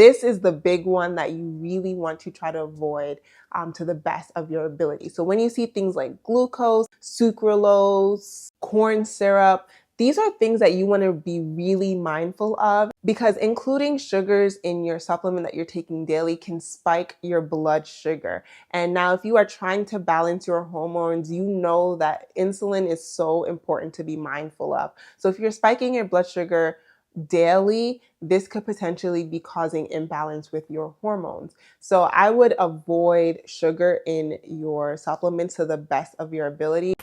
this is the big one that you really want to try to avoid to the best of your ability. So when you see things like glucose, sucralose, corn syrup, these are things that you want to be really mindful of, because including sugars in your supplement that you're taking daily can spike your blood sugar. And now if you are trying to balance your hormones, you know that insulin is so important to be mindful of. So if you're spiking your blood sugar daily, this could potentially be causing imbalance with your hormones. So I would avoid sugar in your supplements to the best of your ability.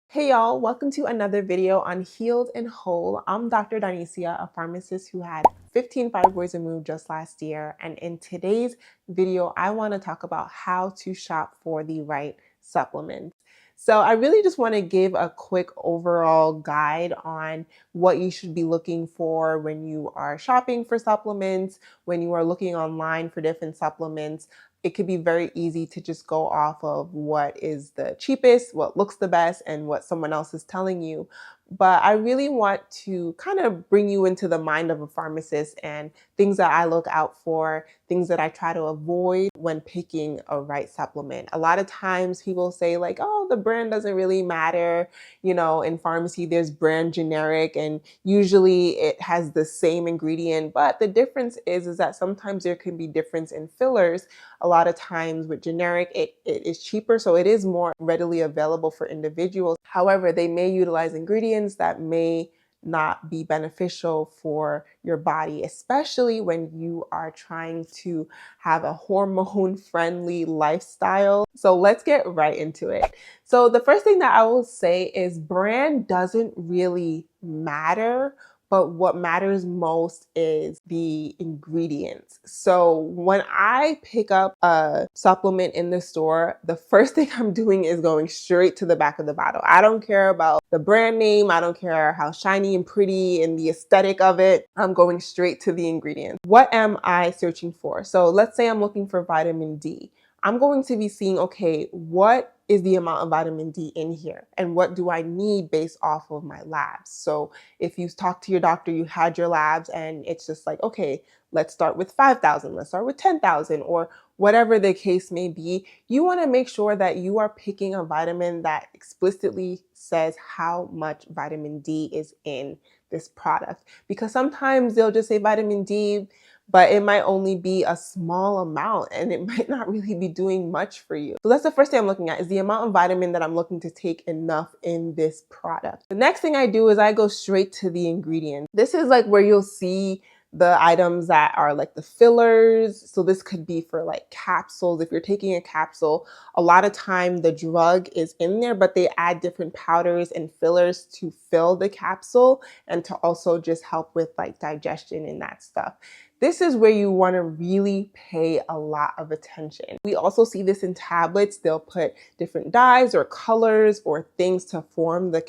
Hey y'all, welcome to another video on Healed and Whole. I'm Dr. Donicia, a pharmacist who had 15 fibroids removed just last year. And in today's video, I want to talk about how to shop for the right supplements. So I really just want to give a quick overall guide on what you should be looking for when you are shopping for supplements, when you are looking online for different supplements. It could be very easy to just go off of what is the cheapest, what looks the best, and what someone else is telling you. But I really want to kind of bring you into the mind of a pharmacist and things that I look out for, things that I try to avoid when picking a right supplement. A lot of times people say like, oh, the brand doesn't really matter. You know, in pharmacy, there's brand generic and usually it has the same ingredient. But the difference is that sometimes there can be difference in fillers. A lot of times with generic, it is cheaper, so it is more readily available for individuals. However, they may utilize ingredients that may not be beneficial for your body, especially when you are trying to have a hormone-friendly lifestyle. So let's get right into it. So the first thing that I will say is brand doesn't really matter, but what matters most is the ingredients. So when I pick up a supplement in the store, the first thing I'm doing is going straight to the back of the bottle. I don't care about the brand name. I don't care how shiny and pretty and the aesthetic of it. I'm going straight to the ingredients. What am I searching for? So let's say I'm looking for vitamin D. I'm going to be seeing, okay, what is the amount of vitamin D in here? And what do I need based off of my labs? So if you talk to your doctor, you had your labs and it's just like, okay, let's start with 5,000, let's start with 10,000, or whatever the case may be, you want to make sure that you are picking a vitamin that explicitly says how much vitamin D is in this product. Because sometimes they'll just say vitamin D, but it might only be a small amount and it might not really be doing much for you. So that's the first thing I'm looking at, is the amount of vitamin that I'm looking to take enough in this product. The next thing I do is I go straight to the ingredients. This is like where you'll see the items that are like the fillers. So this could be for like capsules. If you're taking a capsule, a lot of time the drug is in there, but they add different powders and fillers to fill the capsule and to also just help with like digestion and that stuff. This is where you want to really pay a lot of attention. We also see this in tablets. They'll put different dyes or colors or things to form the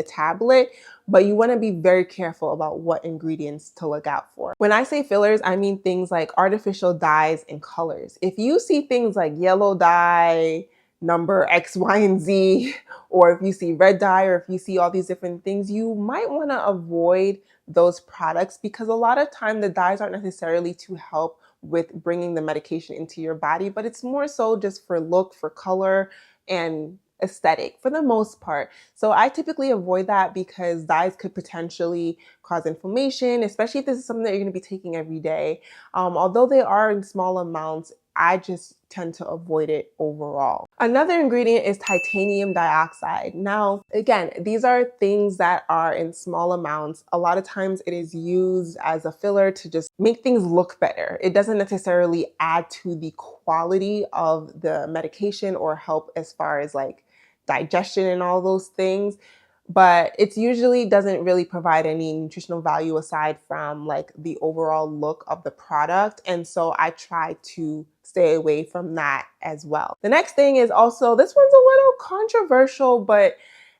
tablet, but you want to be very careful about what ingredients to look out for. When I say fillers, I mean things like artificial dyes and colors. If you see things like yellow dye, number X, Y, and Z, or if you see red dye, or if you see all these different things, you might want to avoid those products, because a lot of time the dyes aren't necessarily to help with bringing the medication into your body, but it's more so just for look, for color, and aesthetic for the most part. So I typically avoid that because dyes could potentially cause inflammation, especially if this is something that you're going to be taking every day. Although they are in small amounts, I just tend to avoid it overall. Another ingredient is titanium dioxide. Now, again, these are things that are in small amounts. A lot of times it is used as a filler to just make things look better. It doesn't necessarily add to the quality of the medication or help as far as like digestion and all those things. But it usually doesn't really provide any nutritional value aside from like the overall look of the product. And so I try to stay away from that as well. The next thing is also, this one's a little controversial,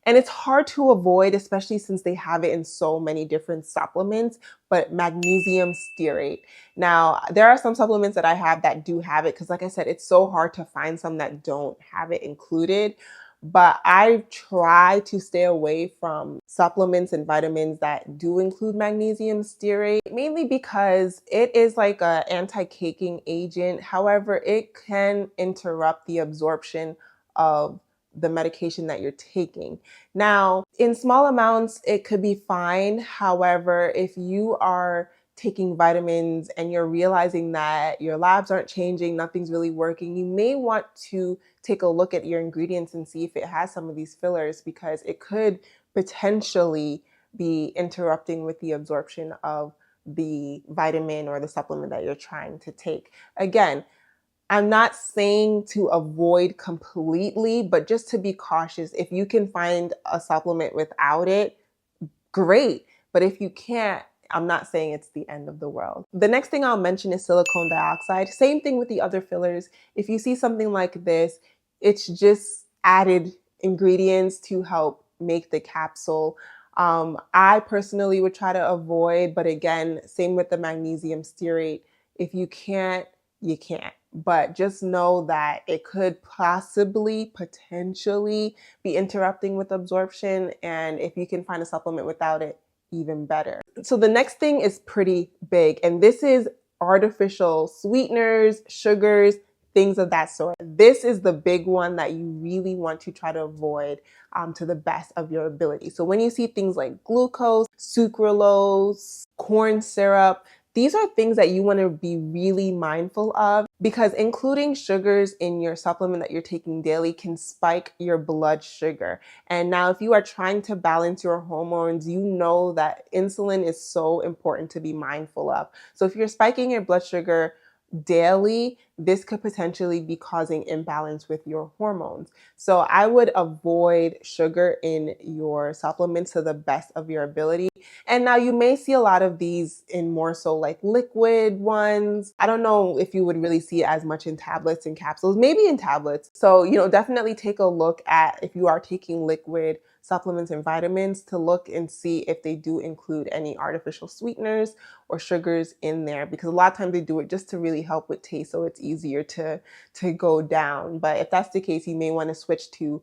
and it's hard to avoid, especially since they have it in so many different supplements, but magnesium stearate. Now, there are some supplements that I have that do have it, because like I said, it's so hard to find some that don't have it included. but I try to stay away from supplements and vitamins that do include magnesium stearate, mainly because it is like an anti-caking agent. However, it can interrupt the absorption of the medication that you're taking. Now, in small amounts, it could be fine. However, if you are taking vitamins and you're realizing that your labs aren't changing, nothing's really working, you may want to take a look at your ingredients and see if it has some of these fillers, because it could potentially be interrupting with the absorption of the vitamin or the supplement that you're trying to take. Again, I'm not saying to avoid completely, but just to be cautious. If you can find a supplement without it, great. But if you can't, I'm not saying it's the end of the world. The next thing I'll mention is silicone dioxide. Same thing with the other fillers. If you see something like this, it's just added ingredients to help make the capsule. I personally would try to avoid, but again, same with the magnesium stearate. If you can't, you can't. But just know that it could possibly, potentially be interrupting with absorption. And if you can find a supplement without it, even better. So the next thing is pretty big, and this is artificial sweeteners, sugars, things of that sort. This is the big one that you really want to try to avoid to the best of your ability. So when you see things like glucose, sucralose, corn syrup, these are things that you want to be really mindful of, because including sugars in your supplement that you're taking daily can spike your blood sugar. And now if you are trying to balance your hormones, you know that insulin is so important to be mindful of. So if you're spiking your blood sugar daily, this could potentially be causing imbalance with your hormones. So I would avoid sugar in your supplements to the best of your ability. And now you may see a lot of these in more so like liquid ones. I don't know if you would really see it as much in tablets and capsules, maybe in tablets. So, definitely take a look at, if you are taking liquid supplements and vitamins, to look and see if they do include any artificial sweeteners or sugars in there, because a lot of times they do it just to really help with taste, so it's easier to go down. But if that's the case, you may want to switch to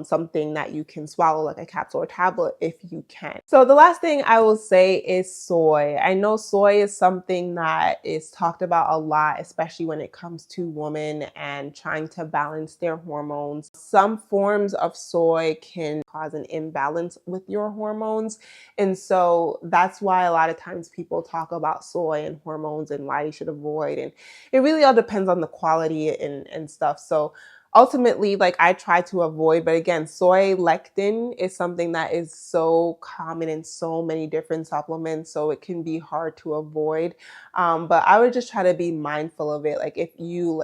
something that you can swallow, like a capsule or tablet, if you can. So the last thing I will say is soy. I know soy is something that is talked about a lot, especially when it comes to women and trying to balance their hormones. Some forms of soy can cause an imbalance with your hormones. And so that's why a lot of times people talk about soy and hormones and why you should avoid. And it really all depends on the quality and stuff. So ultimately, like, I try to avoid, but again, soy lectin is something that is so common in so many different supplements, so it can be hard to avoid. But I would just try to be mindful of it. Like, if you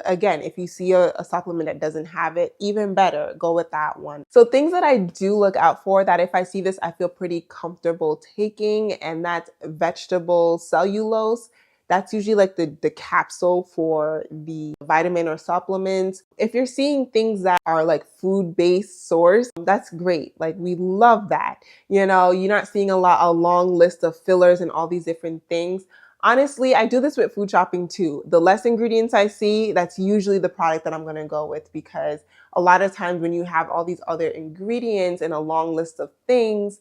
see a supplement that doesn't have it, even better, go with that one. So things that I do look out for, that if I see this, I feel pretty comfortable taking, and that's vegetable cellulose. That's usually like the capsule for the vitamin or supplements. If you're seeing things that are like food-based source, that's great. Like, we love that. You're not seeing a long list of fillers and all these different things. Honestly, I do this with food shopping too. The less ingredients I see, that's usually the product that I'm going to go with, because a lot of times when you have all these other ingredients and a long list of things,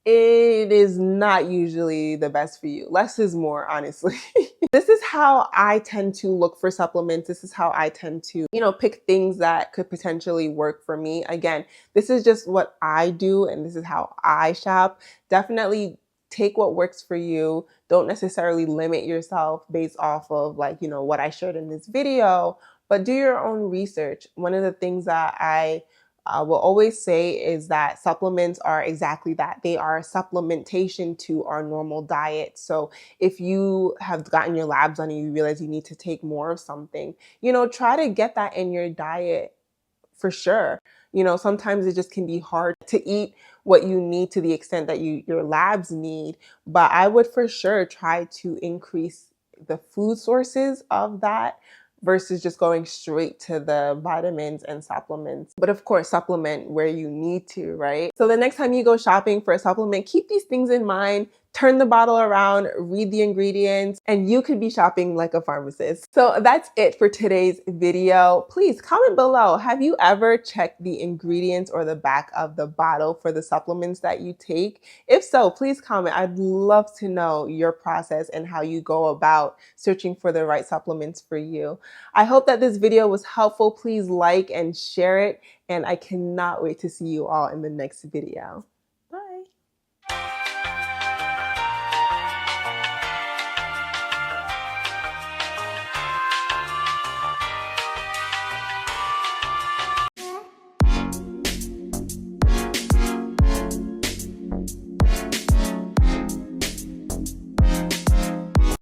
it is not usually the best for you. Less is more, honestly. This is how I tend to look for supplements. This is how I tend to, pick things that could potentially work for me. Again, this is just what I do, and this is how I shop. Definitely take what works for you. Don't necessarily limit yourself based off of what I shared in this video, but do your own research. One of the things that I will always say is that supplements are exactly that. They are a supplementation to our normal diet. So if you have gotten your labs on and you realize you need to take more of something, try to get that in your diet for sure. Sometimes it just can be hard to eat what you need to the extent that your labs need, but I would for sure try to increase the food sources of that versus just going straight to the vitamins and supplements. But of course, supplement where you need to, right? So the next time you go shopping for a supplement, keep these things in mind. turn the bottle around, read the ingredients, and you could be shopping like a pharmacist. So that's it for today's video. Please comment below. Have you ever checked the ingredients or the back of the bottle for the supplements that you take? If so, please comment. I'd love to know your process and how you go about searching for the right supplements for you. I hope that this video was helpful. Please like and share it, and I cannot wait to see you all in the next video.